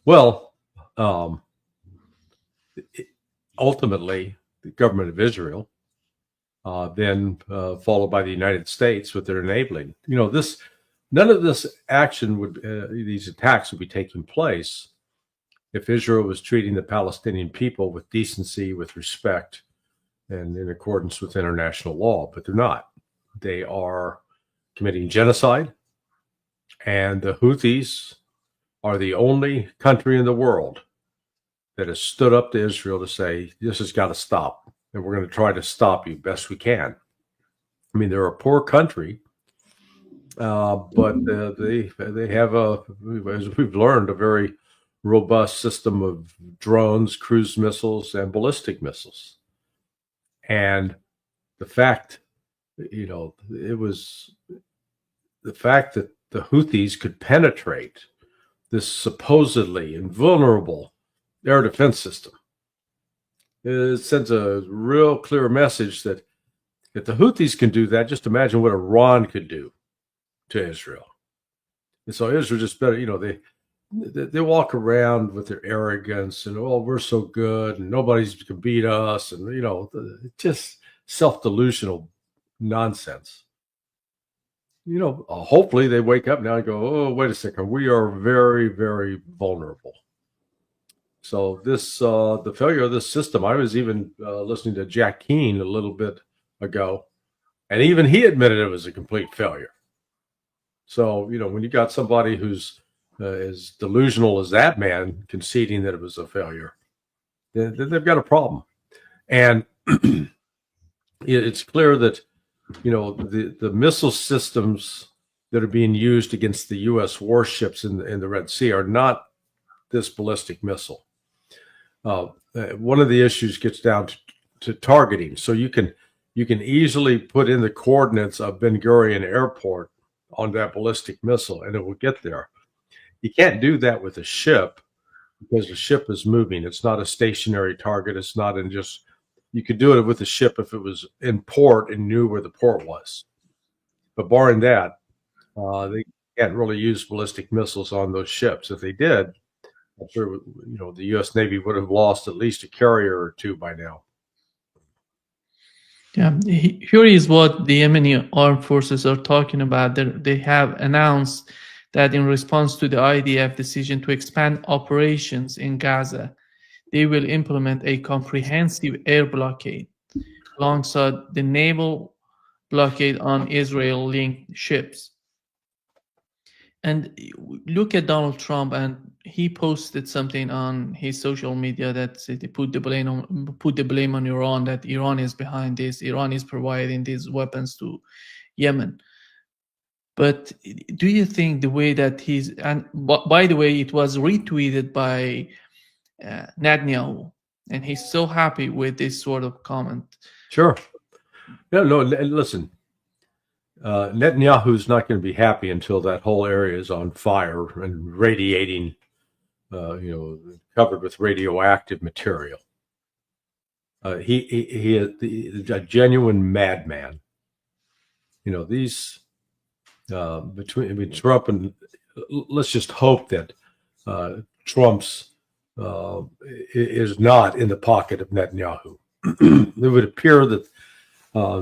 Well, um, ultimately, the government of Israel, then followed by the United States with their enabling. None of this action these attacks would be taking place if Israel was treating the Palestinian people with decency, with respect, and in accordance with international law. But they're not. They are committing genocide, and the Houthis are the only country in the world that has stood up to Israel to say, this has got to stop, and we're going to try to stop you best we can. I mean, they're a poor country, but they have as we've learned, a very robust system of drones, cruise missiles, and ballistic missiles. And the fact, it was the fact that the Houthis could penetrate this supposedly invulnerable air defense system. It sends a real clear message that if the Houthis can do that, just imagine what Iran could do to Israel. And so Israel just better, they walk around with their arrogance and, oh, we're so good and nobody's can beat us, and just self-delusional nonsense. Hopefully they wake up now and go, oh, wait a second, we are very, very vulnerable. So the failure of this system, I was even listening to Jack Keane a little bit ago, and even he admitted it was a complete failure. So, when you got somebody who's as delusional as that man conceding that it was a failure, then they've got a problem. And it's clear that, the missile systems that are being used against the U.S. warships in the Red Sea are not this ballistic missile. One of the issues gets down to targeting. So you can easily put in the coordinates of Ben Gurion Airport on that ballistic missile, and it will get there. You can't do that with a ship because the ship is moving. It's not a stationary target. It's not in just. You could do it with a ship if it was in port and knew where the port was. But barring that, they can't really use ballistic missiles on those ships. If they did, I'm sure the U.S. Navy would have lost at least a carrier or two by now. Yeah, here is what the Yemeni armed forces are talking about. They have announced that in response to the IDF decision to expand operations in Gaza, they will implement a comprehensive air blockade alongside the naval blockade on Israel-linked ships. And look at Donald Trump, and he posted something on his social media that said they put the blame on Iran, that Iran is behind this, Iran is providing these weapons to Yemen. But do you think the way that and by the way, it was retweeted by Netanyahu, and he's so happy with this sort of comment. Sure. No, listen. Netanyahu's not going to be happy until that whole area is on fire and radiating, covered with radioactive material. He is a genuine madman. These between Trump and let's just hope that Trump's is not in the pocket of Netanyahu. It would appear that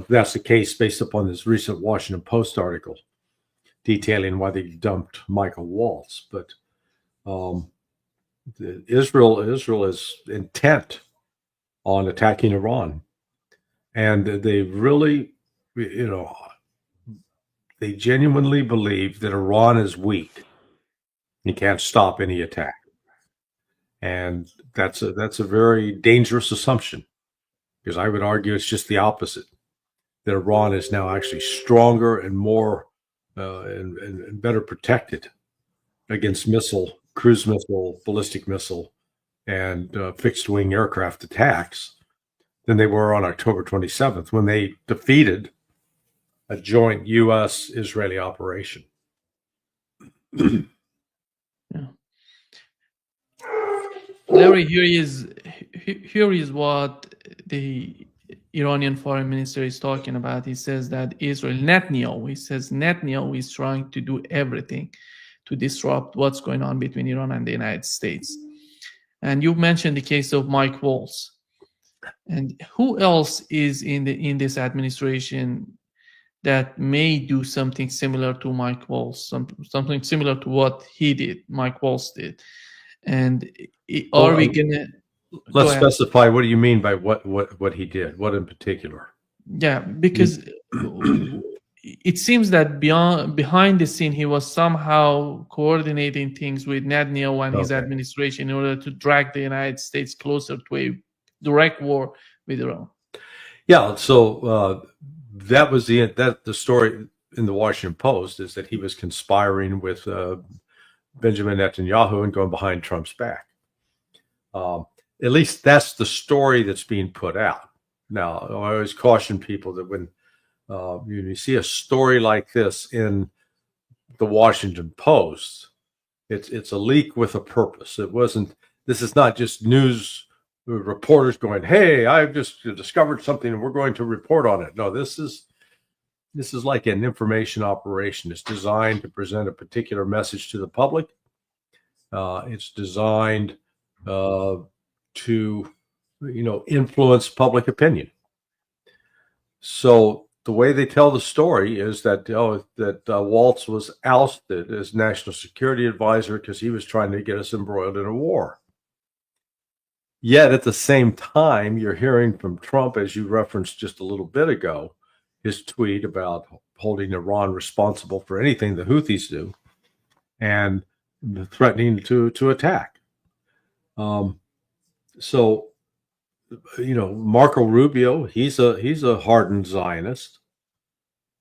that's the case based upon this recent Washington Post article detailing why they dumped Michael Waltz. But Israel is intent on attacking Iran, and they really, they genuinely believe that Iran is weak. You can't stop any attack. And that's a very dangerous assumption, because I would argue it's just the opposite, that Iran is now actually stronger and more and better protected against cruise missile, ballistic missile, and fixed-wing aircraft attacks than they were on October 27th when they defeated a joint U.S.-Israeli operation. Yeah. Larry, here is what the Iranian foreign minister is talking about. He says that Netanyahu is trying to do everything to disrupt what's going on between Iran and the United States. And you mentioned the case of Mike Waltz. And who else is in this administration that may do something similar to Mike Waltz, something similar to what Mike Waltz did? And are we gonna let's go ahead? specify what do you mean by what he did? What in particular? Yeah, because it seems that behind the scene, he was somehow coordinating things with Netanyahu and his administration in order to drag the United States closer to a direct war with Iran. Yeah, so that was the story in the Washington Post, is that he was conspiring with Benjamin Netanyahu and going behind Trump's back. At least that's the story that's being put out. Now, I always caution people that when you see a story like this in the Washington Post, it's a leak with a purpose. This is not just news reporters going, "Hey, I've just discovered something and we're going to report on it." No, this is like an information operation. It's designed to present a particular message to the public. It's designed to influence public opinion. So the way they tell the story is that Waltz was ousted as national security advisor because he was trying to get us embroiled in a war. Yet at the same time, you're hearing from Trump, as you referenced just a little bit ago, his tweet about holding Iran responsible for anything the Houthis do and threatening to attack. So, Marco Rubio, he's a hardened Zionist.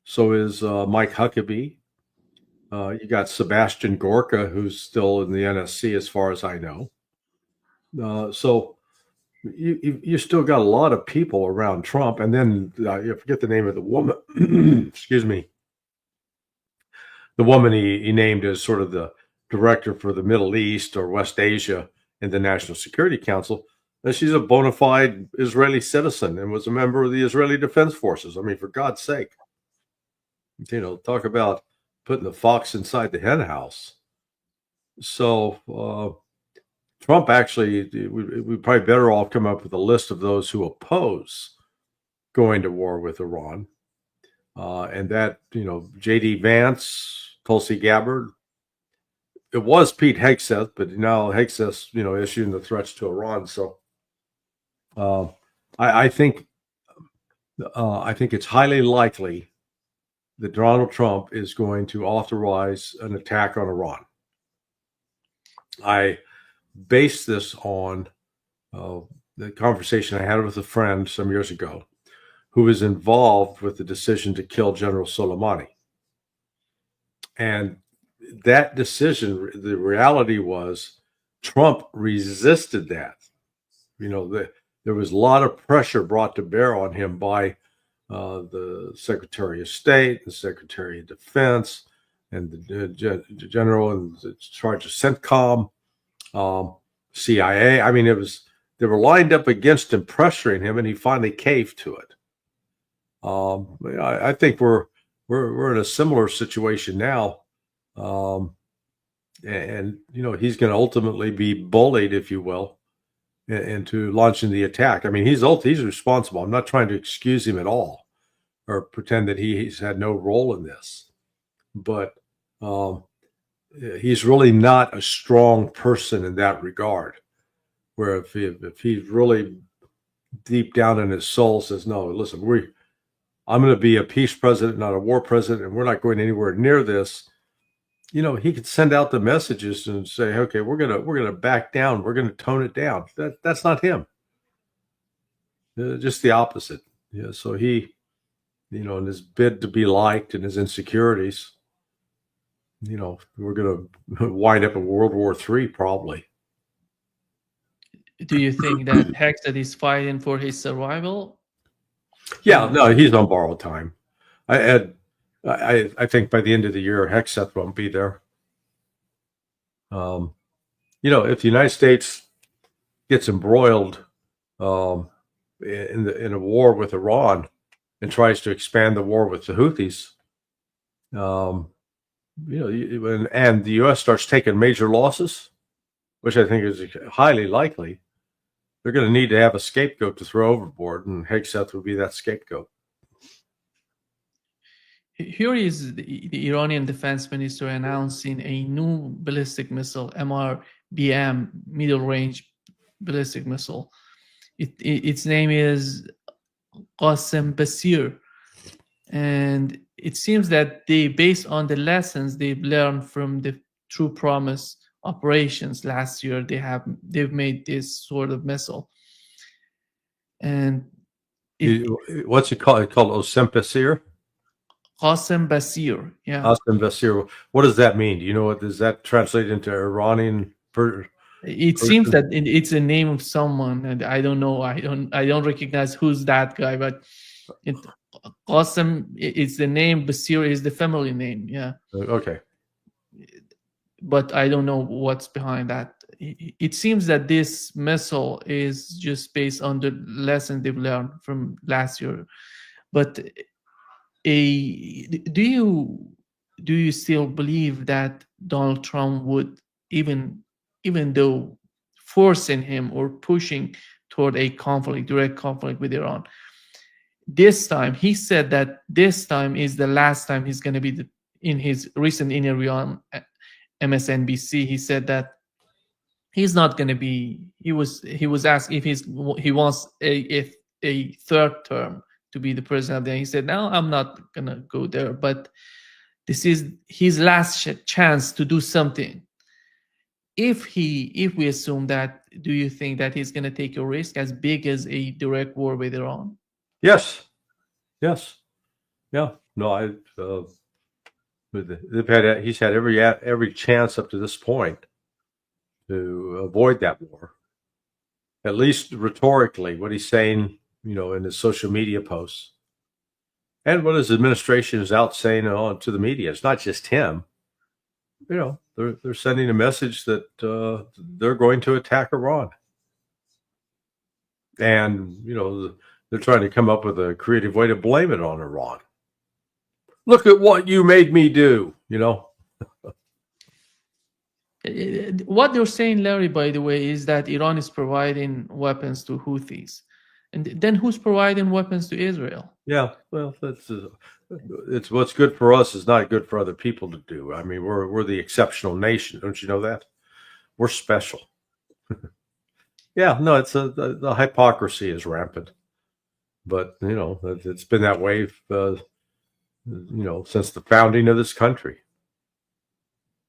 So is Mike Huckabee. You got Sebastian Gorka, who's still in the NSC, as far as I know. So you still got a lot of people around Trump, and then you forget the name of the woman. Excuse me. The woman he named as sort of the director for the Middle East or West Asia in the National Security Council. She's a bona fide Israeli citizen and was a member of the Israeli Defense Forces. I mean, for God's sake, talk about putting the fox inside the hen house. So Trump actually, we probably better off come up with a list of those who oppose going to war with Iran. And that, J.D. Vance, Tulsi Gabbard. It was Pete Hegseth, but now Hegseth's, issuing the threats to Iran. So I think it's highly likely that Donald Trump is going to authorize an attack on Iran. I base this on the conversation I had with a friend some years ago who was involved with the decision to kill General Soleimani. And that decision, the reality was Trump resisted that. There was a lot of pressure brought to bear on him by the Secretary of State, the Secretary of Defense, and the general in charge of CENTCOM, CIA. I mean, they were lined up against him, pressuring him, and he finally caved to it. I think we're in a similar situation now, and he's going to ultimately be bullied, if you will, into launching the attack. I mean, he's responsible. I'm not trying to excuse him at all or pretend that he's had no role in this, but he's really not a strong person in that regard. Where if he's really deep down in his soul says, no, listen, I'm going to be a peace president, not a war president, and we're not going anywhere near this. He could send out the messages and say, okay, we're gonna back down, we're gonna tone it down. That's not him. Just the opposite. Yeah. So he, in his bid to be liked and his insecurities, we're gonna wind up in World War III probably. Do you think that Hegseth is fighting for his survival? Yeah, no, he's on borrowed time. I think by the end of the year, Hegseth won't be there. If the United States gets embroiled in a war with Iran and tries to expand the war with the Houthis, and the U.S. starts taking major losses, which I think is highly likely, they're going to need to have a scapegoat to throw overboard, and Hegseth would be that scapegoat. Here is the Iranian defense minister announcing a new ballistic missile, MRBM, middle range ballistic missile. Its name is Qasem Basir. And it seems that based on the lessons they've learned from the True Promise operations last year, they've made this sort of missile. And what's it called? It's called Osempasir? Qasem Basir, yeah. Qasem Basir. What does that mean? Do you know what does that translate into Iranian? It seems that it's a name of someone, and I don't know. I don't recognize who's that guy, but Qasem is the name. Basir is the family name. Yeah. Okay. But I don't know what's behind that. It seems that this missile is just based on the lesson they've learned from last year. But do you still believe that Donald Trump would, even though forcing him or pushing toward a direct conflict with Iran, this time he said that this time is the last time he's going to be in his recent interview on MSNBC, he said that he's not going to be. He was asked if he wants a third term to be the president. Then he said, "No, I'm not going to go there." But this is his last chance to do something. If we assume that, do you think that he's going to take a risk as big as a direct war with Iran? Yes. Yeah. No, he's had every chance up to this point to avoid that war. At least rhetorically, what he's saying, in his social media posts, and what his administration is out saying to the media. It's not just him. They're sending a message that they're going to attack Iran, and they're trying to come up with a creative way to blame it on Iran. Look at what you made me do, What they're saying, Larry, by the way, is that Iran is providing weapons to Houthis. And then who's providing weapons to Israel? Yeah, well, it's what's good for us is not good for other people to do. I mean, we're the exceptional nation. Don't you know that? We're special. Yeah, no, it's the hypocrisy is rampant. But, it's been that way, since the founding of this country.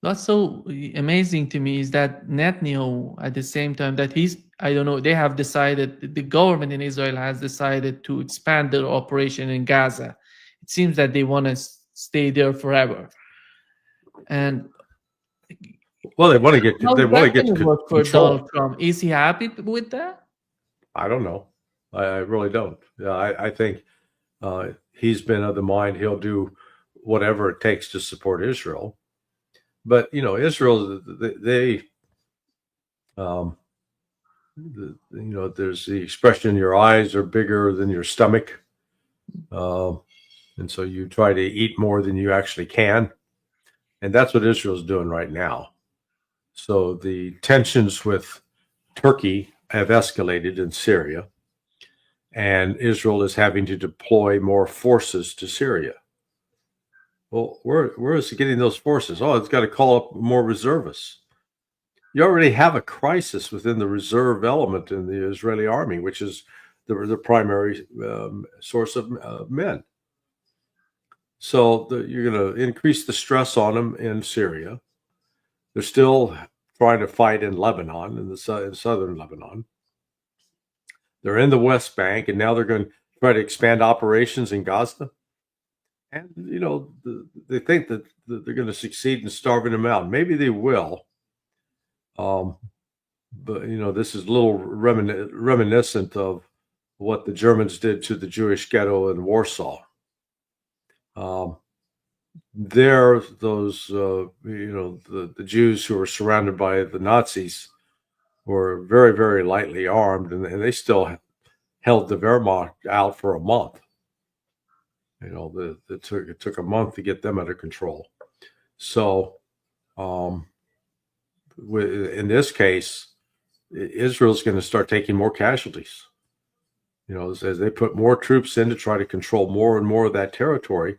What's so amazing to me is that Netanyahu, at the same time that they have decided, the government in Israel has decided to expand their operation in Gaza. It seems that they want to stay there forever. And well, they want to get work for Donald Trump. Is he happy with that? I don't know. I really don't. I think he's been of the mind he'll do whatever it takes to support Israel. But Israel, there's the expression, your eyes are bigger than your stomach, and so you try to eat more than you actually can, and that's what Israel's doing right now. So the tensions with Turkey have escalated in Syria, and Israel is having to deploy more forces to Syria. Well, where is it getting those forces? Oh, it's got to call up more reservists. You already have a crisis within the reserve element in the Israeli army, which is the primary source of men. So you're going to increase the stress on them in Syria. They're still trying to fight in Lebanon, in southern Lebanon. They're in the West Bank, and now they're going to try to expand operations in Gaza. And, they think that they're going to succeed in starving them out. Maybe they will. But, this is a little reminiscent of what the Germans did to the Jewish ghetto in Warsaw. Those, the Jews who were surrounded by the Nazis were very, very lightly armed, and they still held the Wehrmacht out for a month. It took a month to get them under control. So, um, in this case, Israel's going to start taking more casualties. As they put more troops in to try to control more and more of that territory,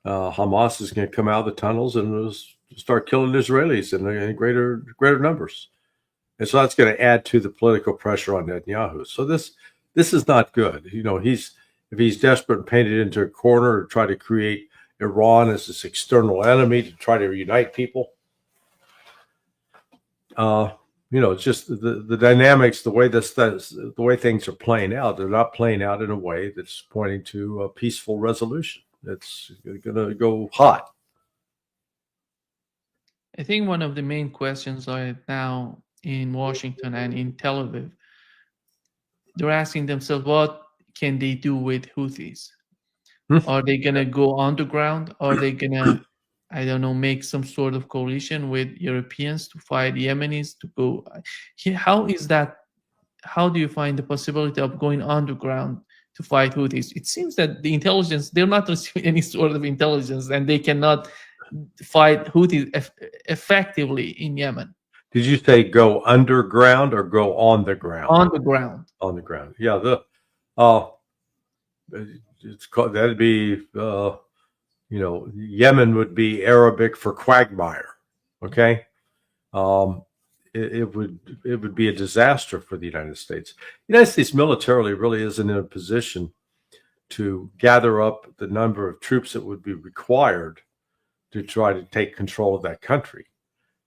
Hamas is going to come out of the tunnels and start killing Israelis in greater numbers. And so that's going to add to the political pressure on Netanyahu. So this is not good. If he's desperate and painted into a corner to try to create Iran as this external enemy to try to unite people, it's just the dynamics, the way things are playing out. They're not playing out in a way that's pointing to a peaceful resolution. It's going to go hot. I think one of the main questions right now in Washington and in Tel Aviv, they're asking themselves, what can they do with Houthis? Are they going to go underground? Are they going to, I don't know, make some sort of coalition with Europeans to fight Yemenis to go? How is that? How do you find the possibility of going underground to fight Houthis? It seems that the intelligence, they're not receiving any sort of intelligence and they cannot fight Houthis effectively in Yemen. Did you say go underground or go on the ground? On the ground. On the ground. Yeah. It's called, that'd be, Yemen would be Arabic for quagmire. Okay. It would be a disaster for the United States. The United States militarily really isn't in a position to gather up the number of troops that would be required to try to take control of that country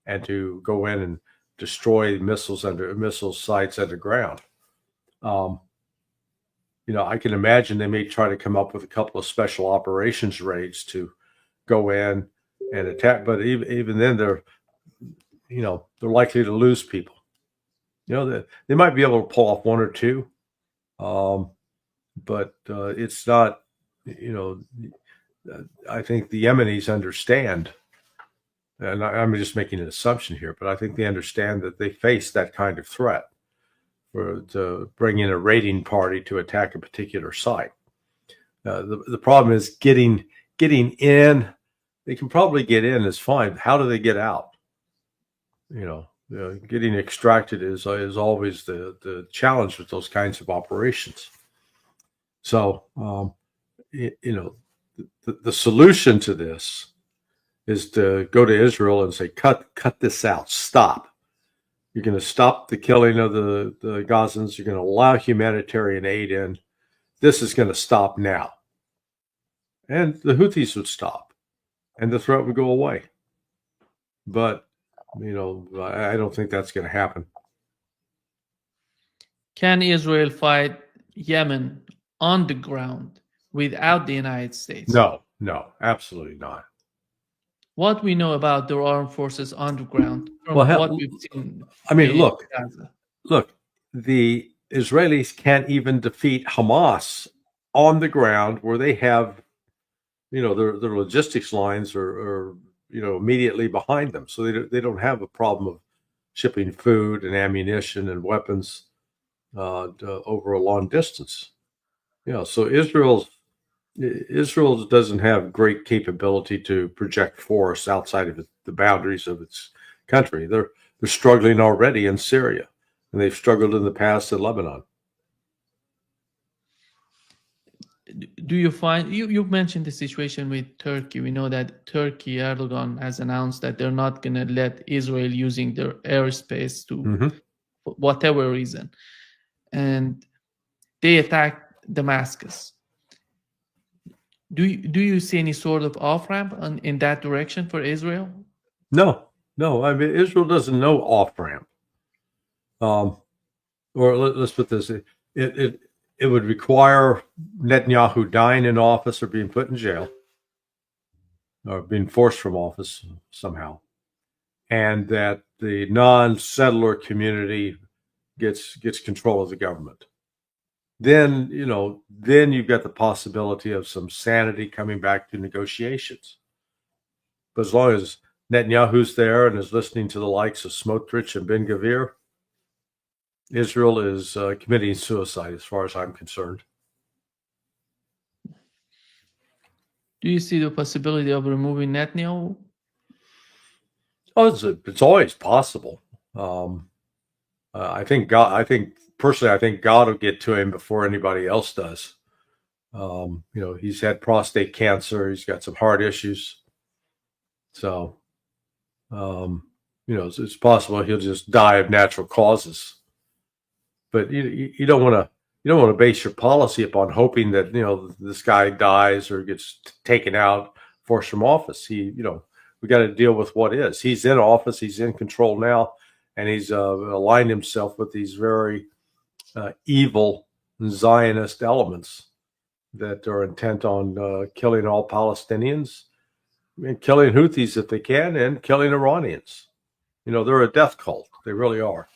and to go in and destroy missile sites underground. I can imagine they may try to come up with a couple of special operations raids to go in and attack, but even then they're likely to lose people. They might be able to pull off one or two, but it's not. I think the Yemenis understand, and I'm just making an assumption here, but I think they understand that they face that kind of threat to bring in a raiding party to attack a particular site. The problem is getting in. They can probably get in is fine. How do they get out? Getting extracted is always the challenge with those kinds of operations. So, the solution to this is to go to Israel and say, cut this out, stop. You're going to stop the killing of the Gazans. You're going to allow humanitarian aid in. This is going to stop now. And the Houthis would stop and the threat would go away. But, I don't think that's going to happen. Can Israel fight Yemen on the ground without the United States? No, absolutely not. What we know about their armed forces underground from what we've seen. Look, the Israelis can't even defeat Hamas on the ground where they have, their logistics lines are immediately behind them. So they don't have a problem of shipping food and ammunition and weapons over a long distance. So Israel doesn't have great capability to project force outside of the boundaries of its country. They're struggling already in Syria, and they've struggled in the past in Lebanon. Do you find you mentioned the situation with Turkey? We know that Turkey, Erdogan has announced that they're not going to let Israel using their airspace to for whatever reason, and they attacked Damascus. Do you see any sort of off ramp in that direction for Israel? No. I mean, Israel doesn't know off ramp. Or let's put this: it would require Netanyahu dying in office or being put in jail, or being forced from office somehow, and that the non-settler community gets control of the government. Then you've got the possibility of some sanity coming back to negotiations. But as long as Netanyahu's there and is listening to the likes of Smotrich and Ben Gvir, Israel is committing suicide as far as I'm concerned. Do you see the possibility of removing Netanyahu? Oh, it's always possible. I think God. I think personally, I think God will get to him before anybody else does. He's had prostate cancer. He's got some heart issues. So, it's possible he'll just die of natural causes. But you don't want to base your policy upon hoping that this guy dies or gets taken out, forced from office. We got to deal with what is. He's in office. He's in control now, and he's aligned himself with these very evil Zionist elements that are intent on killing all Palestinians and killing Houthis if they can, and killing Iranians. They're a death cult. They really are.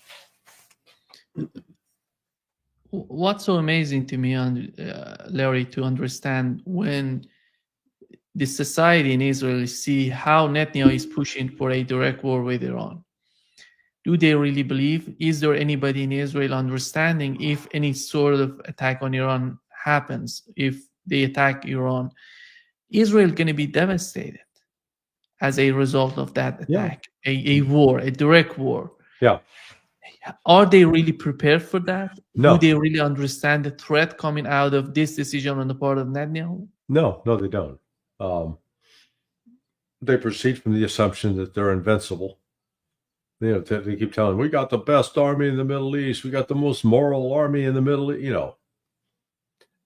What's so amazing to me, Larry, to understand when the society in Israel see how Netanyahu is pushing for a direct war with Iran. Do they really believe? Is there anybody in Israel understanding if any sort of attack on Iran happens, if they attack Iran, Israel going to be devastated as a result of that attack, a war, a direct war? Yeah. Are they really prepared for that? No. Do they really understand the threat coming out of this decision on the part of Netanyahu? No, they don't. They proceed from the assumption that they're invincible. They keep telling, we got the best army in the Middle East. We got the most moral army in the Middle East,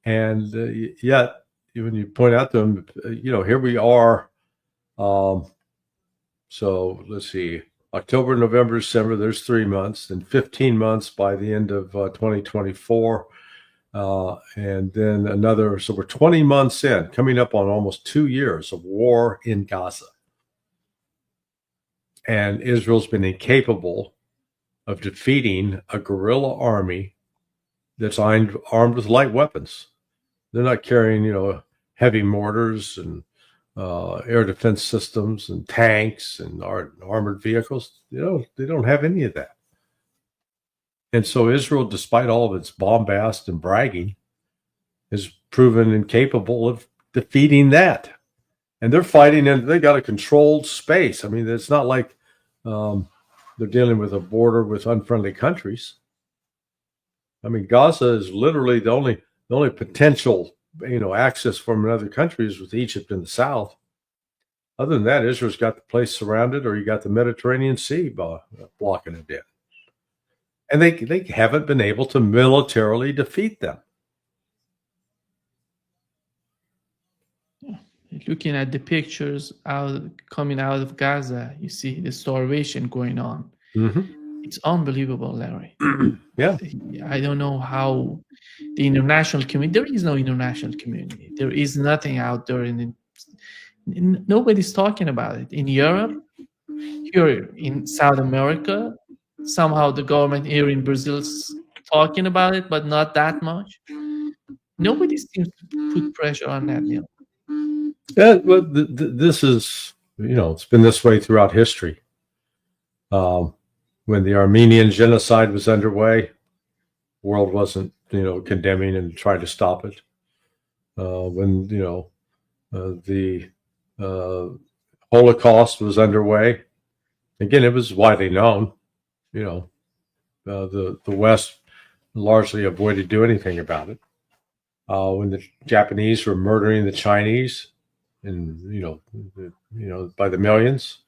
And yet, when you point out to them, here we are. So let's see, October, November, December, there's 3 months, and 15 months by the end of 2024. And then another, so we're 20 months in, coming up on almost 2 years of war in Gaza. And Israel's been incapable of defeating a guerrilla army that's armed with light weapons. They're not carrying, heavy mortars and air defense systems and tanks and armored vehicles. They don't have any of that. And so Israel, despite all of its bombast and bragging, is proven incapable of defeating that. And they're fighting, and they got a controlled space. I mean, it's not like they're dealing with a border with unfriendly countries. I mean, Gaza is literally the only potential, access from another country is with Egypt in the south. Other than that, Israel's got the place surrounded, or you got the Mediterranean Sea blocking it in. And they haven't been able to militarily defeat them. Looking at the pictures coming out of Gaza, you see the starvation going on. Mm-hmm. It's unbelievable, Larry. Yeah. I don't know how the international community, there is no international community. There is nothing out there. Nobody's talking about it. In Europe, here in South America, somehow the government here in Brazil is talking about it, but not that much. Nobody seems to put pressure on that. Yeah, well, this is, it's been this way throughout history. When the Armenian genocide was underway, the world wasn't, condemning and trying to stop it. When, the Holocaust was underway, again, it was widely known. The West largely avoided doing anything about it. When the Japanese were murdering the Chinese, and by the millions,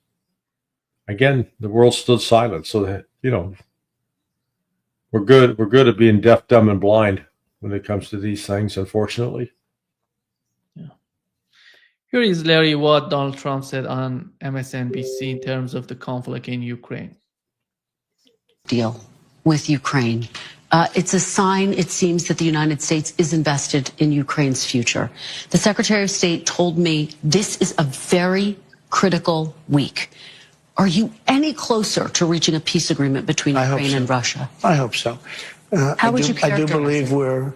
again, the world stood silent. So that, we're good at being deaf, dumb, and blind when it comes to these things, unfortunately. Yeah. Here is, Larry, what Donald Trump said on MSNBC in terms of the conflict in Ukraine. Deal with Ukraine. It's a sign, it seems, that the United States is invested in Ukraine's future. The Secretary of State told me this is a very critical week. Are you any closer to reaching a peace agreement between Ukraine and Russia? I hope so. How would you characterize I do believe we're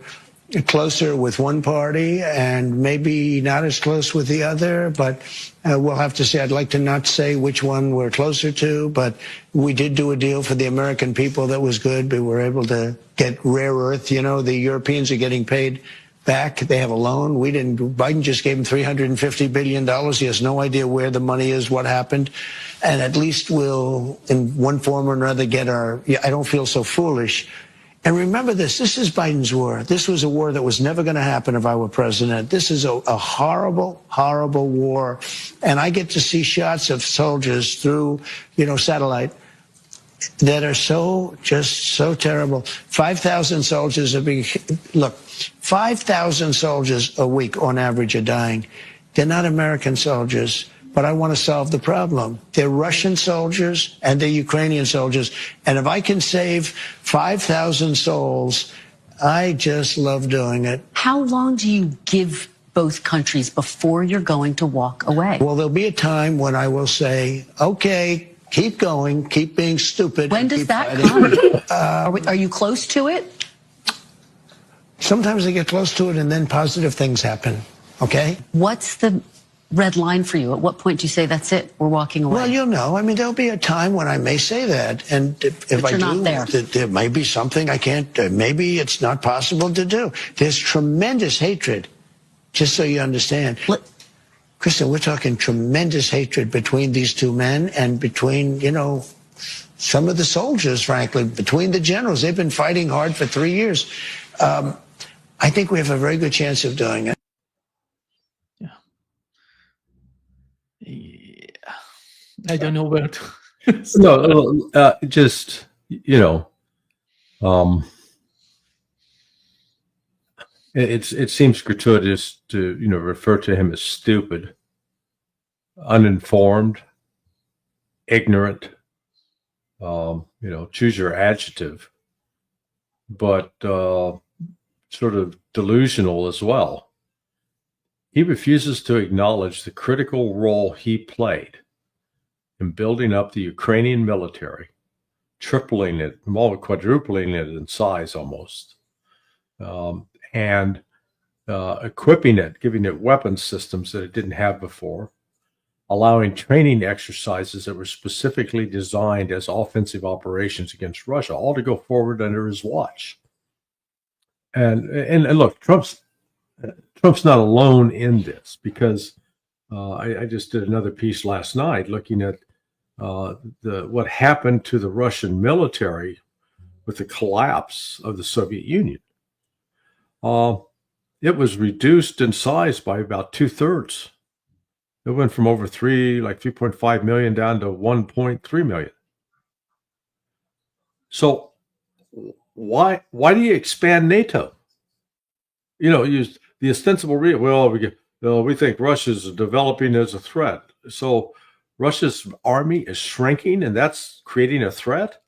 closer with one party and maybe not as close with the other, but we'll have to see. I'd like to not say which one we're closer to, but we did do a deal for the American people that was good. We were able to get rare earth. The Europeans are getting paid back. They have a loan. We didn't. Biden just gave him $350 billion. He has no idea where the money is, what happened. And at least we'll, in one form or another, get our, I don't feel so foolish. And remember this is Biden's war. This was a war that was never going to happen if I were president. This is a horrible, horrible war. And I get to see shots of soldiers through, satellite that are just so terrible. 5,000 soldiers are being, look, 5,000 soldiers a week on average are dying. They're not American soldiers, but I want to solve the problem. They're Russian soldiers and they're Ukrainian soldiers. And if I can save 5,000 souls, I just love doing it. How long do you give both countries before you're going to walk away? Well, there'll be a time when I will say, okay, keep going, keep being stupid. When does that come? Are you close to it? Sometimes I get close to it and then positive things happen, okay? What's the red line for you? At what point do you say, that's it, we're walking away? Well, you'll know. I mean, there'll be a time when I may say that. And if I do, there may be something I can't, maybe it's not possible to do. There's tremendous hatred, just so you understand. Kristen, we're talking tremendous hatred between these two men and between, some of the soldiers, frankly, between the generals. They've been fighting hard for 3 years. I think we have a very good chance of doing it. Yeah. I don't know where to. It seems gratuitous to refer to him as stupid, uninformed, ignorant. Choose your adjective, but sort of delusional as well. He refuses to acknowledge the critical role he played in building up the Ukrainian military, tripling it, quadrupling it in size almost. And equipping it, giving it weapons systems that it didn't have before, allowing training exercises that were specifically designed as offensive operations against Russia, all to go forward under his watch. And look, Trump's not alone in this, because I just did another piece last night looking at what happened to the Russian military with the collapse of the Soviet Union. It was reduced in size by about 2/3. It went from over 3.5 million down to 1.3 million. So why do you expand NATO? Use the ostensible reason. Well, we think Russia's developing as a threat. So Russia's army is shrinking, and that's creating a threat?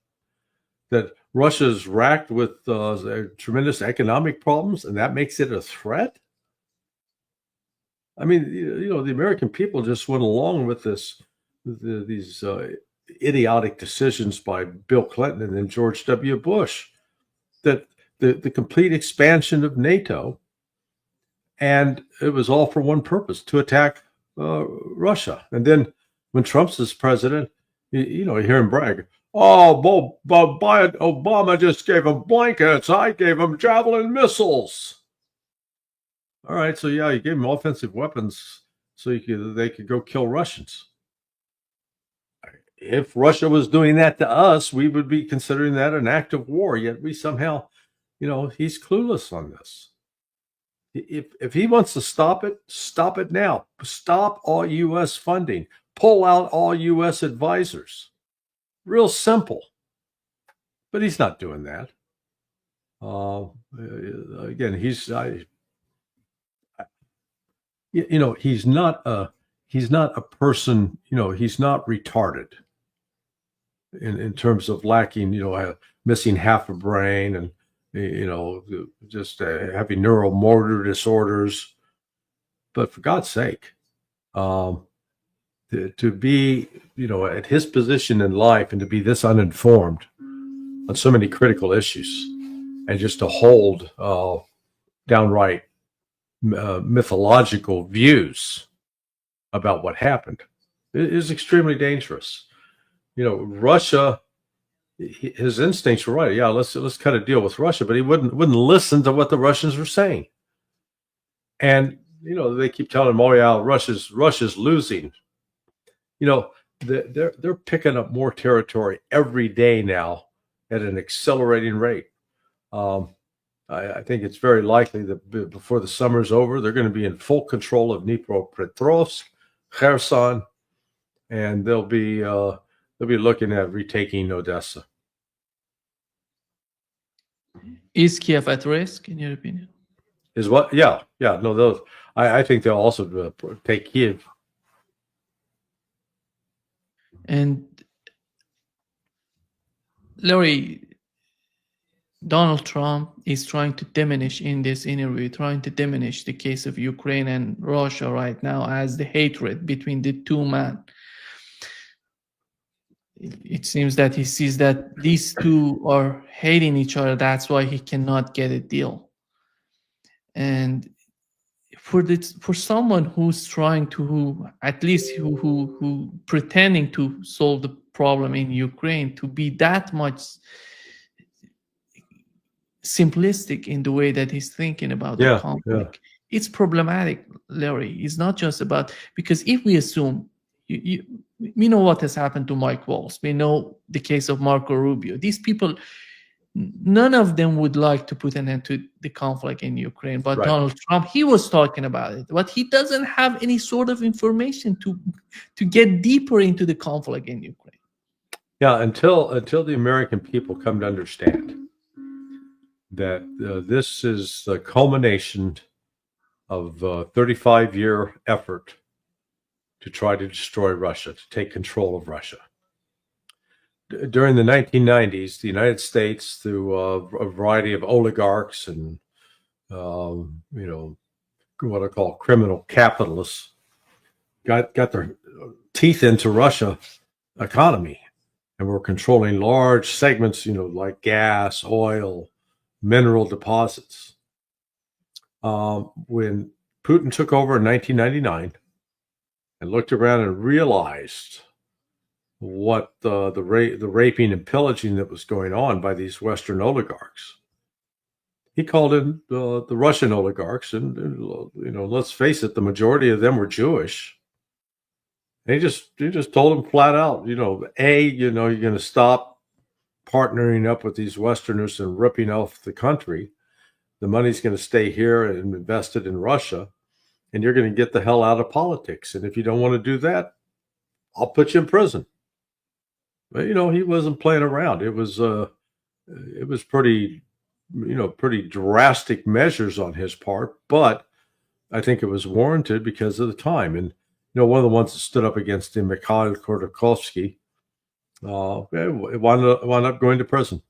That Russia's racked with tremendous economic problems, and that makes it a threat? I mean, the American people just went along with these idiotic decisions by Bill Clinton and then George W. Bush, that the complete expansion of NATO, and it was all for one purpose, to attack Russia. And then when Trump's is president, you hear him brag, "Oh, Obama just gave him blankets. I gave him Javelin missiles." All right, so yeah, you gave them offensive weapons so they could go kill Russians. If Russia was doing that to us, we would be considering that an act of war. Yet we somehow, he's clueless on this. If he wants to stop it now. Stop all U.S. funding. Pull out all U.S. advisors. Real simple. But he's not doing that. Again, he's not a person, he's not retarded in terms of lacking, missing half a brain and, just having neuromotor disorders. But for God's sake, to be, at his position in life and to be this uninformed on so many critical issues and just to hold downright mythological views about what happened is extremely dangerous. Russia, his instincts were right. Yeah, let's cut a deal with Russia, but he wouldn't listen to what the Russians were saying. And they keep telling them, "Oh yeah, Russia's losing." They're picking up more territory every day now at an accelerating rate. I think it's very likely that before the summer's over, they're going to be in full control of Dnipropetrovsk, Kherson, and they'll be looking at retaking Odessa. Is Kiev at risk, in your opinion? Is what? Yeah. No, those. I think they'll also take Kiev. And Larry, Donald Trump is trying to diminish in this interview, trying to diminish the case of Ukraine and Russia right now as the hatred between the two men. It seems that he sees that these two are hating each other. That's why he cannot get a deal. And for someone who's trying to, at least who pretending to solve the problem in Ukraine, to be that much simplistic in the way that he's thinking about the conflict, it's problematic, Larry. It's not just about, because if we assume, we know what has happened to Mike Waltz, we know the case of Marco Rubio. These people, none of them would like to put an end to the conflict in Ukraine, but Donald Trump, he was talking about it, but he doesn't have any sort of information to get deeper into the conflict in Ukraine. Yeah, until the American people come to understand that this is the culmination of a 35-year effort to try to destroy Russia, to take control of Russia. During the 1990s, the United States, through a variety of oligarchs and what I call criminal capitalists, got their teeth into Russia economy, and were controlling large segments, like gas, oil, mineral deposits. When Putin took over in 1999 and looked around and realized what the raping and pillaging that was going on by these Western oligarchs, he called in the Russian oligarchs, and let's face it, the majority of them were Jewish. And he just told them flat out, you're going to stop partnering up with these Westerners and ripping off the country. The money's going to stay here and invested in Russia, and you're going to get the hell out of politics. And if you don't want to do that, I'll put you in prison. But he wasn't playing around. It was pretty drastic measures on his part, but I think it was warranted because of the time. And one of the ones that stood up against him, Mikhail Khodorkovsky, wound up going to prison.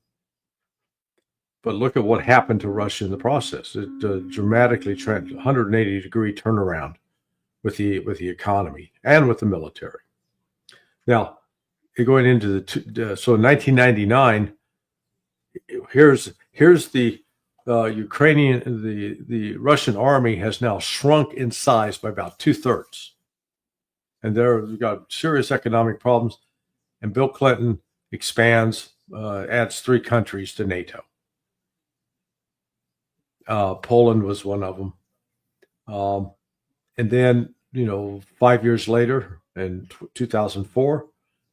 But look at what happened to Russia in the process. It dramatically 180-degree turnaround with the economy and with the military. Now, going into so in 1999, here's the Ukrainian, the Russian army has now shrunk in size by about 2/3, and they've got serious economic problems. And Bill Clinton expands, adds 3 countries to NATO. Poland was one of them. And then, 5 years later, in 2004,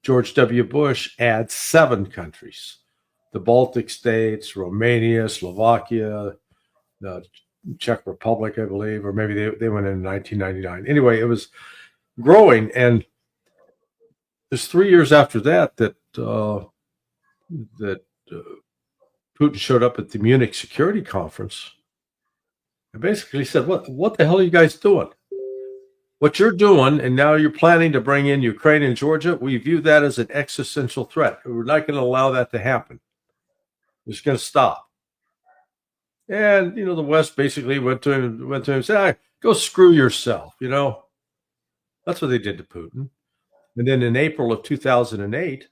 George W. Bush adds 7 countries: the Baltic states, Romania, Slovakia, the Czech Republic, I believe, or maybe they went in 1999. Anyway, it was growing, and it's 3 years after that Putin showed up at the Munich Security Conference and basically said, "What the hell are you guys doing? What you're doing, and now you're planning to bring in Ukraine and Georgia, we view that as an existential threat. We're not going to allow that to happen. We're just going to stop." And the West basically went to him and said, "Go screw yourself." That's what they did to Putin. And then in April of 2008,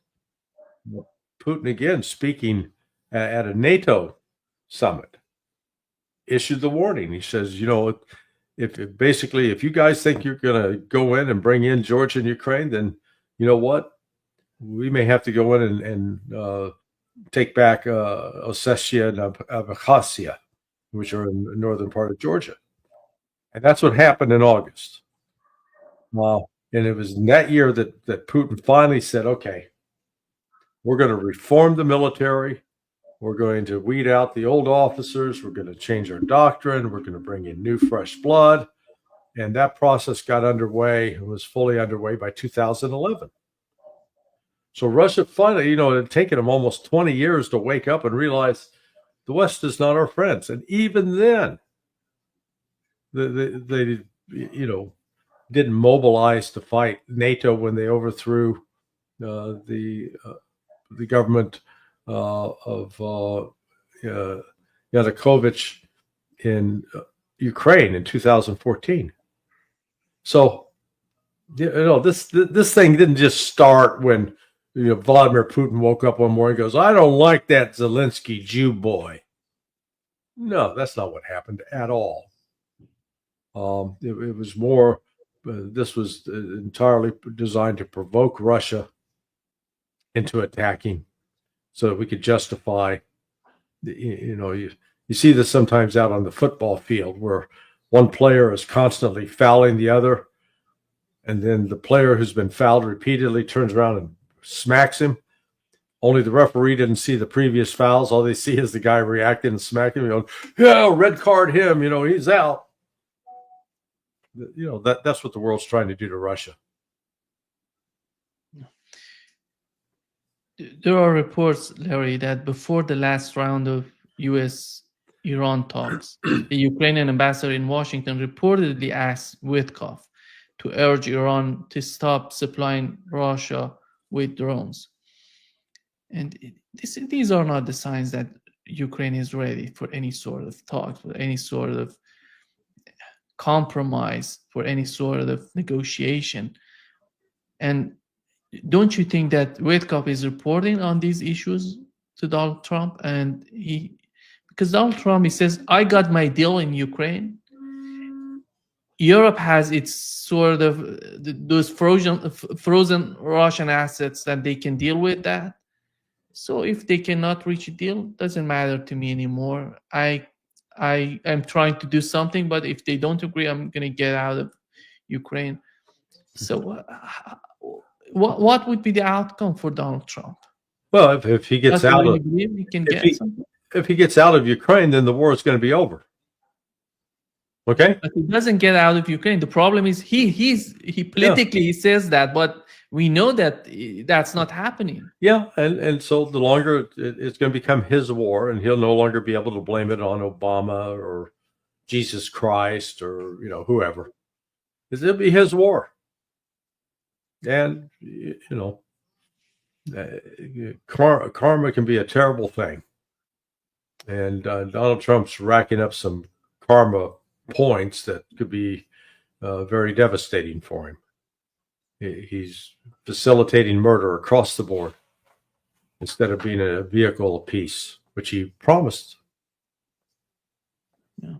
Putin, again speaking at a NATO summit, issued the warning. He says, if you guys think you're going to go in and bring in Georgia and Ukraine, then you know what? We may have to go in and take back Ossetia and Abkhazia, which are in the northern part of Georgia. And that's what happened in August. And it was in that year that Putin finally said, okay, we're going to reform the military. We're going to weed out the old officers. We're going to change our doctrine. We're going to bring in new, fresh blood. And that process got underway and was fully underway by 2011. So Russia finally, it had taken them almost 20 years to wake up and realize the West is not our friends. And even then, they didn't mobilize to fight NATO when they overthrew the government of Yanukovych in Ukraine in 2014. So this thing didn't just start when Vladimir Putin woke up one morning and goes, I don't like that Zelensky Jew boy. No, that's not what happened at all. It was more, this was entirely designed to provoke Russia into attacking so that we could justify, you see this sometimes out on the football field where one player is constantly fouling the other, and then the player who's been fouled repeatedly turns around and smacks him. Only the referee didn't see the previous fouls. All they see is the guy reacting and smacking him, going, yeah, red card him, he's out. That's what the world's trying to do to Russia. There are reports, Larry, that before the last round of U.S.-Iran talks, the Ukrainian ambassador in Washington reportedly asked Witkoff to urge Iran to stop supplying Russia with drones. And these are not the signs that Ukraine is ready for any sort of talks, for any sort of compromise, for any sort of negotiation. And don't you think that Witkoff is reporting on these issues to Donald Trump? And because Donald Trump, he says, I got my deal in Ukraine. Europe has its sort of those frozen Russian assets that they can deal with that. So if they cannot reach a deal, doesn't matter to me anymore. I am trying to do something, but if they don't agree, I'm going to get out of Ukraine. So what would be the outcome for Donald Trump? Well, if he gets out of if he gets out of Ukraine, then the war is going to be over. Okay, but he doesn't get out of Ukraine. The problem is he politically he says that, but we know that that's not happening. Yeah, and so the longer it's going to become his war, and he'll no longer be able to blame it on Obama or Jesus Christ or whoever. It'll be his war, and karma can be a terrible thing, and Donald Trump's racking up some karma points that could be very devastating for him. He's facilitating murder across the board instead of being a vehicle of peace, which he promised. Yeah.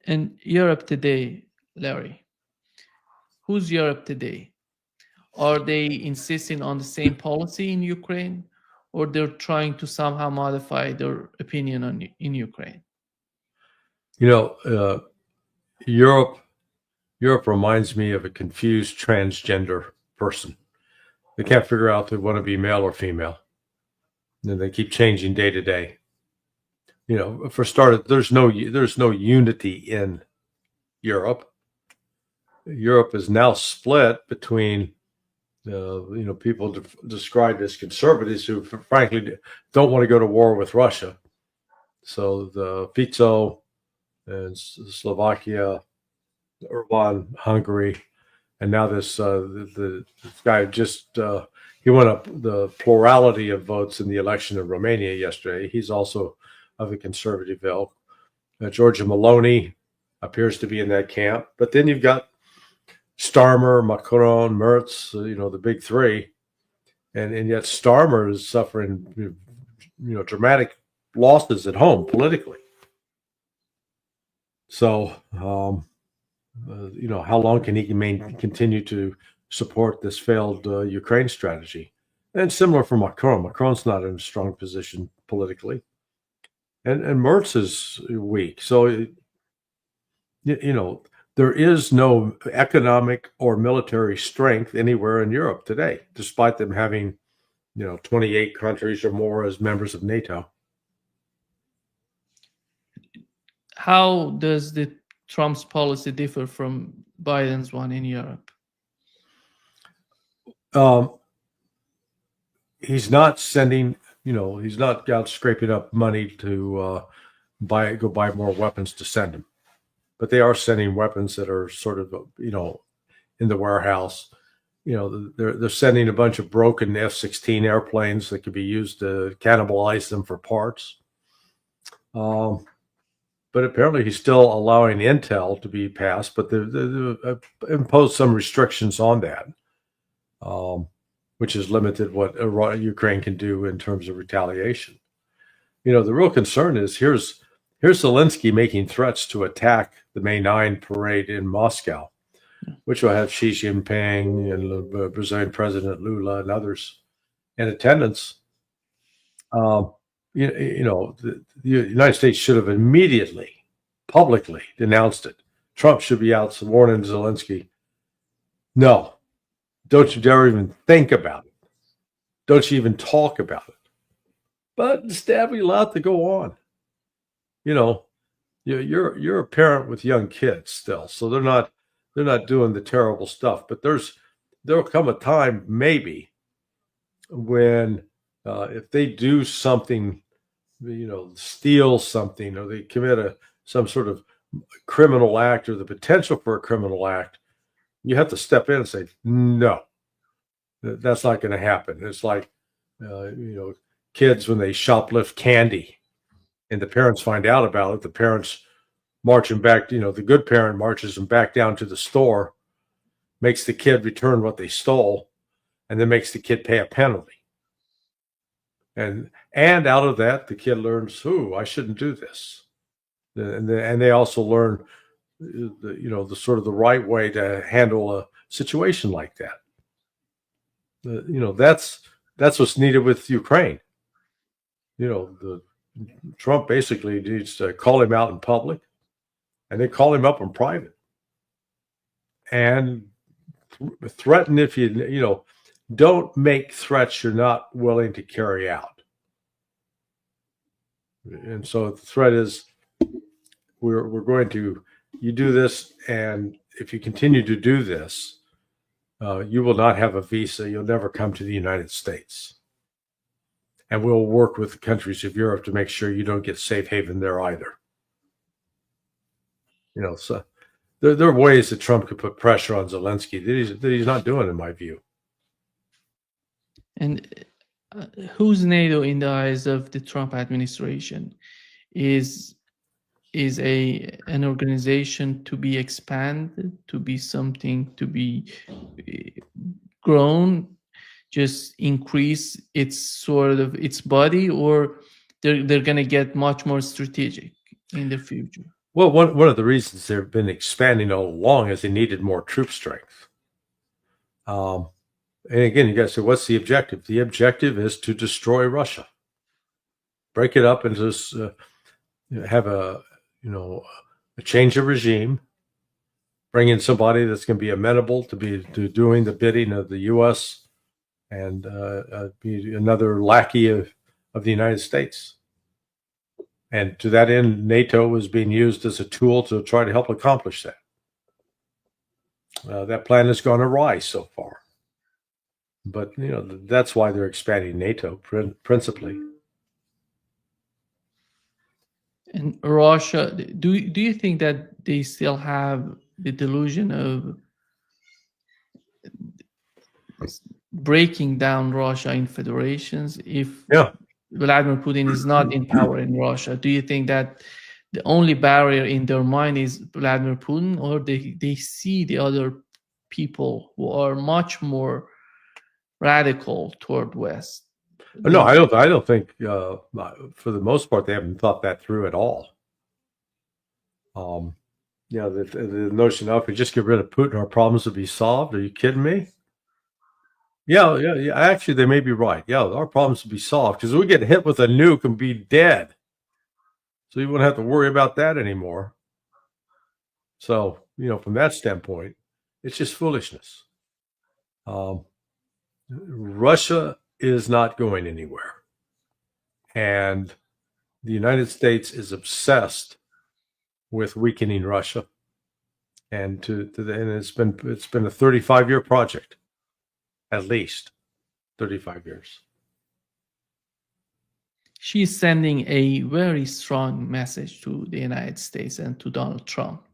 And Europe today, Larry, who's Europe today? Are they insisting on the same policy in Ukraine, or they're trying to somehow modify their opinion in Ukraine? Europe reminds me of a confused transgender person. They can't figure out if they want to be male or female. And they keep changing day to day. For starters, there's no unity in Europe. Europe is now split between people described as conservatives who frankly don't want to go to war with Russia. So the Fico and Slovakia, Orban, Hungary, and now this guy just he won up the plurality of votes in the election in Romania yesterday. He's also of the conservative ilk. Giorgia Meloni appears to be in that camp, but then you've got Starmer, Macron, Merz, the big three, and yet Starmer is suffering dramatic losses at home politically. So how long can he continue to support this failed Ukraine strategy? And similar for Macron. Macron's not in a strong position politically. And Merz is weak. So you know, there is no economic or military strength anywhere in Europe today, despite them having, 28 countries or more as members of NATO. How does the Trump's policy differ from Biden's one in Europe? Um, he's not sending, he's not out scraping up money to go buy more weapons to send them, but they are sending weapons that are sort of, in the warehouse. They're sending a bunch of broken F-16 airplanes that could be used to cannibalize them for parts. But apparently he's still allowing intel to be passed, but they've imposed some restrictions on that, which has limited what Ukraine can do in terms of retaliation. The real concern is here's Zelensky making threats to attack the May 9 parade in Moscow, which will have Xi Jinping and the Brazilian President Lula and others in attendance. The United States should have immediately, publicly denounced it. Trump should be out warning Zelensky, no, don't you dare even think about it. Don't you even talk about it. But instead, we allow it to go on. You're a parent with young kids still, so they're not doing the terrible stuff. But there'll come a time maybe when if they do something, steal something, or they commit some sort of criminal act or the potential for a criminal act, you have to step in and say, no, that's not going to happen. It's like, kids when they shoplift candy and the parents find out about it, the parents march them back, the good parent marches them back down to the store, makes the kid return what they stole, and then makes the kid pay a penalty. And out of that, the kid learns, I shouldn't do this. And they also learn, the sort of the right way to handle a situation like that. That's what's needed with Ukraine. Trump basically needs to call him out in public and then call him up in private and threaten if don't make threats you're not willing to carry out. And so the threat is we're going to, you do this, and if you continue to do this, you will not have a visa. You'll never come to the United States. And we'll work with the countries of Europe to make sure you don't get safe haven there either. So there are ways that Trump could put pressure on Zelensky that he's not doing, in my view. And who's NATO in the eyes of the Trump administration? Is an organization to be expanded, to be something to be grown, just increase its body, or they're going to get much more strategic in the future? Well, one of the reasons they've been expanding all along is they needed more troop strength. And again, you guys say, what's the objective? The objective is to destroy Russia, break it up, and just have a change of regime, bring in somebody that's going to be amenable to doing the bidding of the U.S. and be another lackey of the United States. And to that end, NATO is being used as a tool to try to help accomplish that. That plan has gone awry so far. But, that's why they're expanding NATO principally. And Russia, do you think that they still have the delusion of breaking down Russia in federations if Vladimir Putin is not in power in Russia? Do you think that the only barrier in their mind is Vladimir Putin, or they see the other people who are much more radical toward West? No, I don't think for the most part they haven't thought that through at all. The notion of if we just get rid of Putin, our problems will be solved. Are you kidding me? Yeah. Actually, they may be right. Yeah, our problems will be solved because we get hit with a nuke and be dead. So you won't have to worry about that anymore. So, from that standpoint, it's just foolishness. Russia is not going anywhere. And the United States is obsessed with weakening Russia. And it's been a 35-year project, at least 35 years. She's sending a very strong message to the United States and to Donald Trump.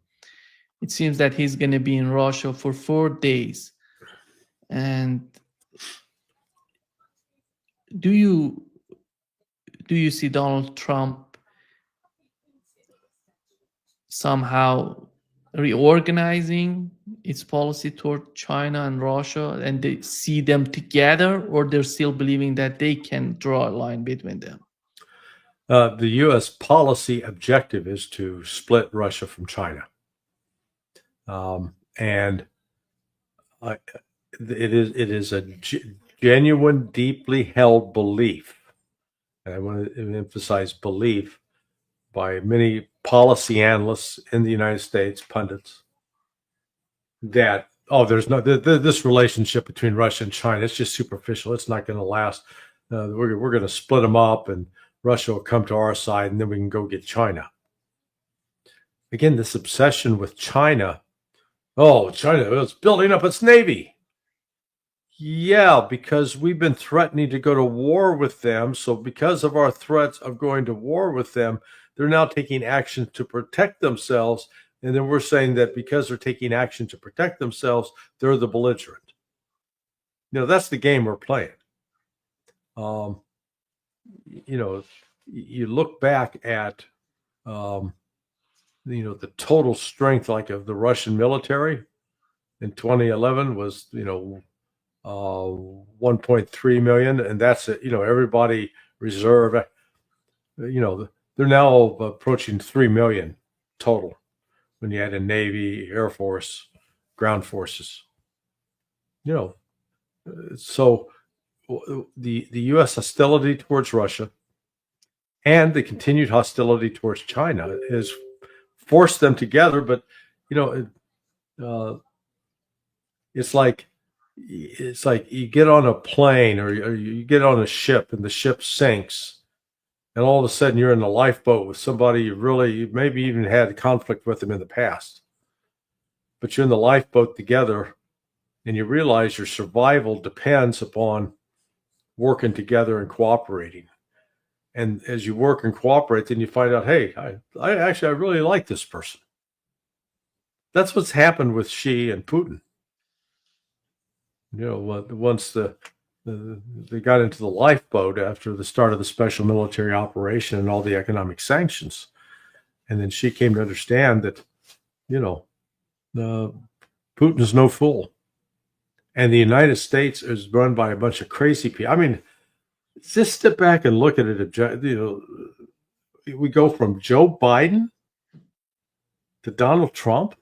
It seems that he's going to be in Russia for 4 days. And do you see Donald Trump somehow reorganizing its policy toward China and Russia, and they see them together, or they're still believing that they can draw a line between them? The U.S. policy objective is to split Russia from China. And it is a genuine, deeply held belief, and I want to emphasize belief, by many policy analysts in the United States, pundits, that there's no this relationship between Russia and China. It's just superficial. It's not going to last. We're going to split them up, and Russia will come to our side, and then we can go get China. Again, this obsession with China. Oh, China is building up its navy. Yeah, because we've been threatening to go to war with them. So because of our threats of going to war with them, they're now taking action to protect themselves. And then we're saying that because they're taking action to protect themselves, they're the belligerent. That's the game we're playing. You look back at, the total strength of the Russian military in 2011 was, 1.3 million, and that's it. Everybody reserve. They're now approaching 3 million total when you add in Navy, Air Force, ground forces. So the U.S. hostility towards Russia and the continued hostility towards China has forced them together. But it's like you get on a plane or you get on a ship and the ship sinks, and all of a sudden you're in a lifeboat with somebody you maybe even had conflict with them in the past, but you're in the lifeboat together, and you realize your survival depends upon working together and cooperating. And as you work and cooperate, then you find out, hey, I really like this person. That's what's happened with Xi and Putin. Once they got into the lifeboat after the start of the special military operation and all the economic sanctions, and then Xi came to understand that, Putin is no fool, and the United States is run by a bunch of crazy people. I mean, just step back and look at it. We go from Joe Biden to Donald Trump.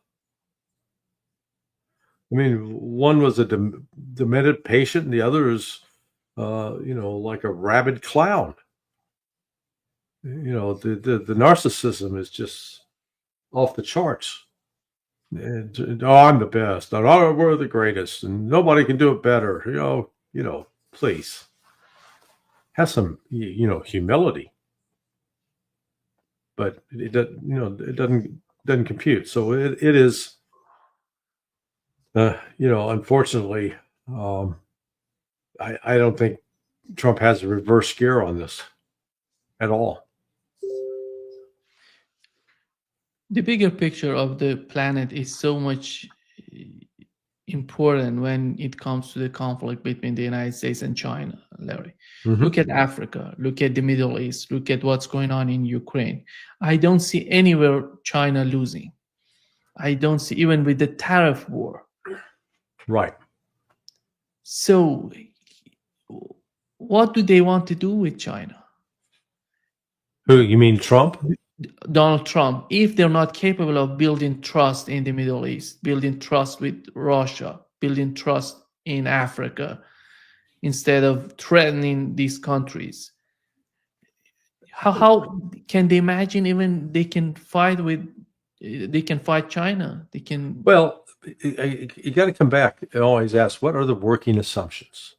I mean, one was a demented patient, and the other is, like a rabid clown. The narcissism is just off the charts. And, I'm the best. And, we're the greatest, and nobody can do it better. Please have some, humility. But it doesn't compute. So it is. Unfortunately, I don't think Trump has a reverse gear on this at all. The bigger picture of the planet is so much important when it comes to the conflict between the United States and China, Larry. Mm-hmm. Look at Africa, look at the Middle East, look at what's going on in Ukraine. I don't see anywhere China losing. I don't see, even with the tariff war. Right. So what do they want to do with China? Who, you mean Trump? Donald Trump. If they're not capable of building trust in the Middle East, building trust with Russia, building trust in Africa, instead of threatening these countries, how can they imagine even they can fight with They can fight China. They can. Well, you got to come back and always ask, what are the working assumptions?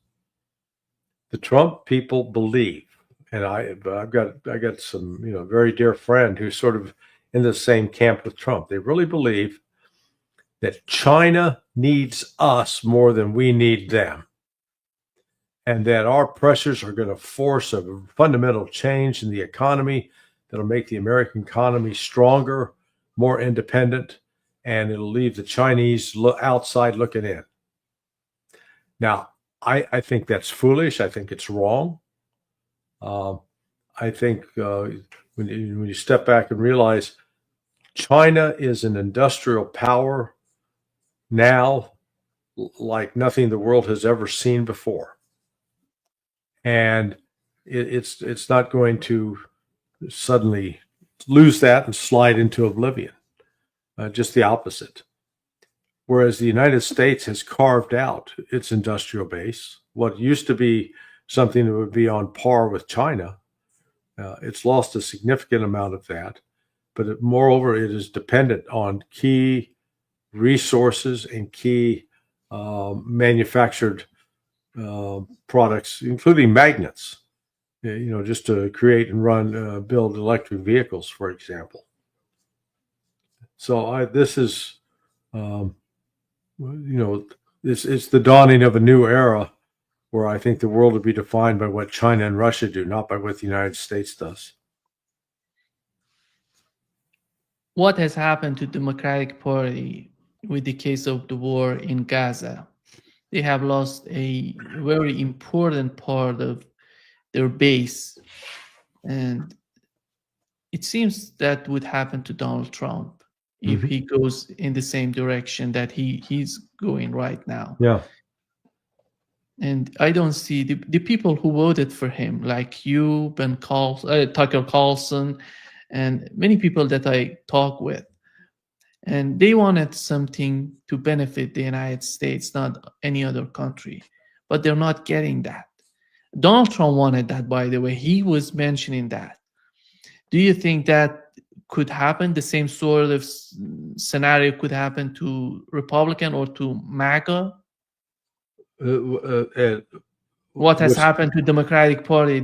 The Trump people believe, and I got some very dear friend who's sort of in the same camp with Trump. They really believe that China needs us more than we need them, and that our pressures are going to force a fundamental change in the economy that'll make the American economy stronger, more independent, and it'll leave the Chinese outside looking in. Now, I think that's foolish. I think it's wrong. I think when you step back and realize China is an industrial power now like nothing the world has ever seen before. And it's not going to suddenly lose that and slide into oblivion. Just the opposite. Whereas the United States has carved out its industrial base, what used to be something that would be on par with China, it's lost a significant amount of that. But moreover, it is dependent on key resources and key manufactured products, including magnets, just to create and build electric vehicles, for example. So this is, it's the dawning of a new era where I think the world will be defined by what China and Russia do, not by what the United States does. What has happened to the Democratic Party with the case of the war in Gaza? They have lost a very important part of their base. And it seems that would happen to Donald Trump if he goes in the same direction that he's going right now. Yeah. And I don't see the people who voted for him, like you, Tucker Carlson, and many people that I talk with. And they wanted something to benefit the United States, not any other country. But they're not getting that. Donald Trump wanted that, by the way. He was mentioning that. Do you think that could happen? The same sort of scenario could happen to Republican or to MAGA? What has happened to the Democratic Party?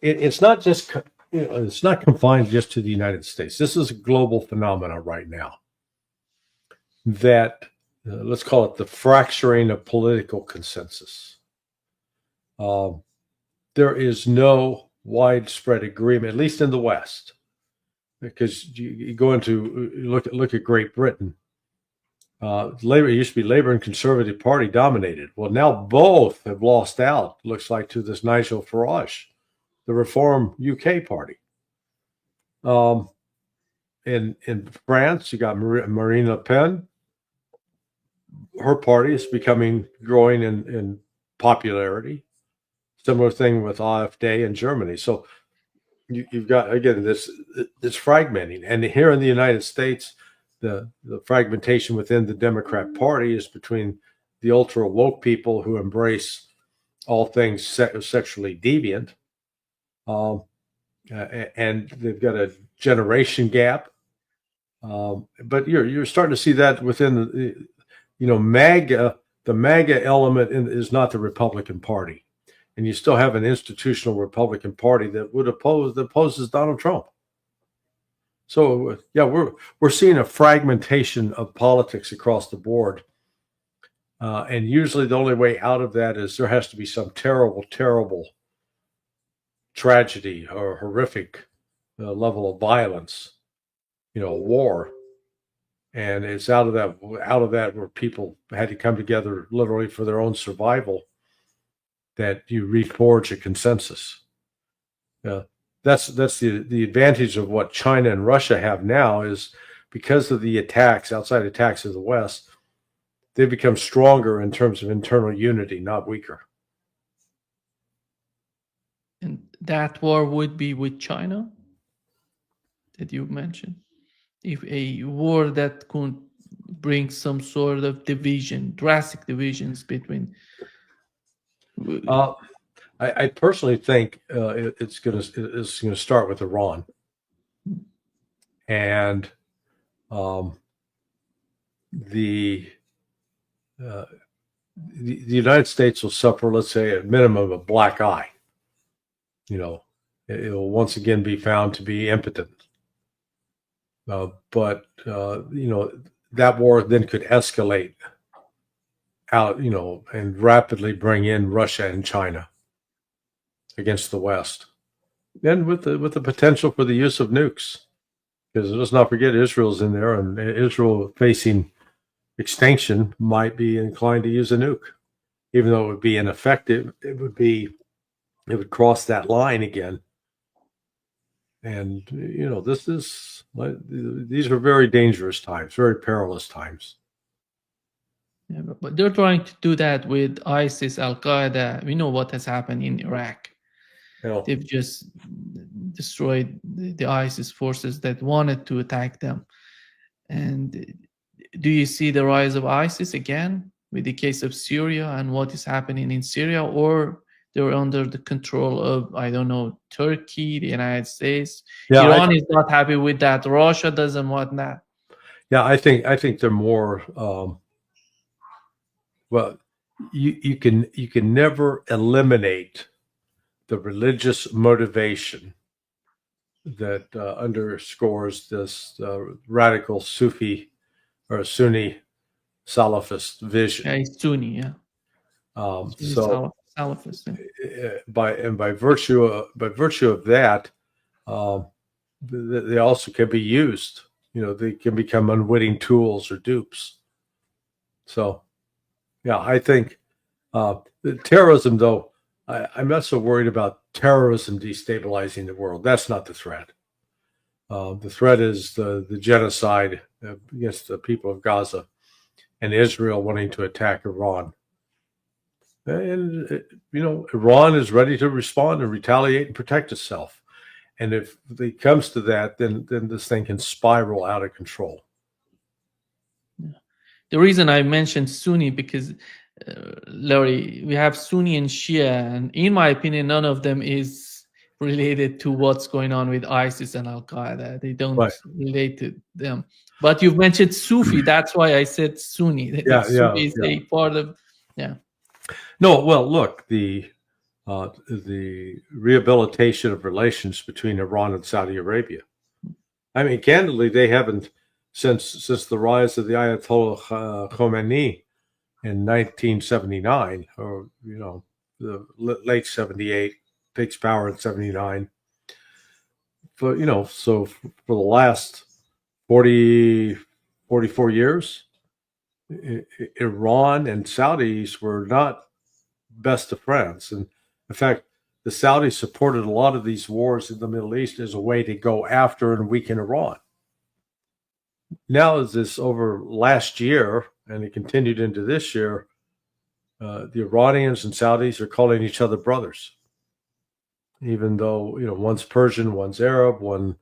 It's not just it's not confined just to the United States. This is a global phenomenon right now. That let's call it the fracturing of political consensus. There is no widespread agreement, at least in the West, because you go into look at Great Britain. Labor, it used to be Labor and Conservative Party dominated. Well, now both have lost out, looks like, to this Nigel Farage, the Reform UK Party. In France, you got Marine Le Pen. Her party is growing in popularity. Similar thing with AfD in Germany. So you've got, again, this fragmenting. And here in the United States, the fragmentation within the Democrat Party is between the ultra woke people who embrace all things sexually deviant, and they've got a generation gap. But you're starting to see that within MAGA. The MAGA element is not the Republican Party, and you still have an institutional Republican Party that opposes Donald Trump. So yeah, we're seeing a fragmentation of politics across the board, and usually the only way out of that is there has to be some terrible, terrible tragedy or horrific level of violence, war, and it's out of that where people had to come together literally for their own survival that you reforge a consensus. That's the advantage of what China and Russia have now is because of the outside attacks of the West, they've become stronger in terms of internal unity, not weaker. And that war would be with China that you mentioned. If a war that could bring some sort of division, drastic divisions between. I personally think it's going to start with Iran. and the the United States will suffer, let's say, at minimum, a black eye. It will once again be found to be impotent. But that war then could escalate out, and rapidly bring in Russia and China against the West, and with the potential for the use of nukes, because let's not forget Israel's in there, and Israel facing extinction might be inclined to use a nuke, even though it would be ineffective. It would cross that line again. And these are very dangerous times, very perilous times. Yeah, but they're trying to do that with ISIS, Al Qaeda. We know what has happened in Iraq. They've just destroyed the ISIS forces that wanted to attack them. And do you see the rise of ISIS again with the case of Syria and what is happening in Syria, or they're under the control of, I don't know, Turkey, the United States? Yeah, Iran is not happy with that. Russia doesn't want that. Yeah, I think they're more. Well, you can never eliminate the religious motivation that underscores this radical Sufi or Sunni Salafist vision. Yeah, it's Sunni, yeah. So Salafist, yeah. by virtue of that, they also can be used. They can become unwitting tools or dupes. So, yeah, I think the terrorism, though, I'm not so worried about terrorism destabilizing the world. That's not the threat. The threat is the genocide against the people of Gaza and Israel wanting to attack Iran. And, Iran is ready to respond and retaliate and protect itself. And if it comes to that, then this thing can spiral out of control. Yeah. The reason I mentioned Sunni, because, Larry, we have Sunni and Shia, and in my opinion, none of them is related to what's going on with ISIS and Al Qaeda. They don't relate to them. But you've mentioned Sufi. That's why I said Sunni. Sufi is a part of. Yeah. No, well, look, the rehabilitation of relations between Iran and Saudi Arabia. I mean, candidly, they haven't since the rise of the Ayatollah Khomeini in 1979, or the late 78, takes power in 79. But so for the last 44 years, Iran and Saudis were not best of friends. And in fact, the Saudis supported a lot of these wars in the Middle East as a way to go after and weaken Iran. Now, as this over last year, and it continued into this year, the Iranians and Saudis are calling each other brothers, even though one's Persian, one's Arab, one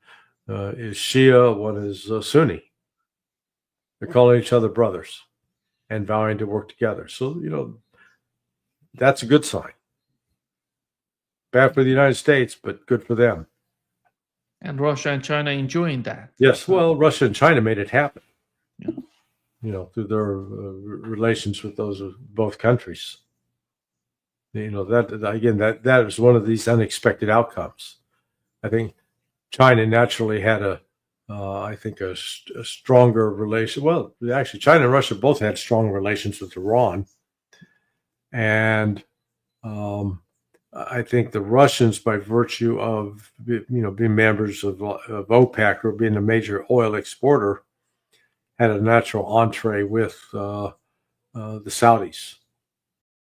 is Shia, one is Sunni. They're calling each other brothers and vowing to work together. So that's a good sign. Bad for the United States, but good for them. And Russia and China enjoying that. Yes, well, Russia and China made it happen. Yeah. Through their relations with those both countries. That is one of these unexpected outcomes. I think China naturally had a stronger relation. Well, actually, China and Russia both had strong relations with Iran, and I think the Russians, by virtue of being members of OPEC or being a major oil exporter, had a natural entree with the Saudis.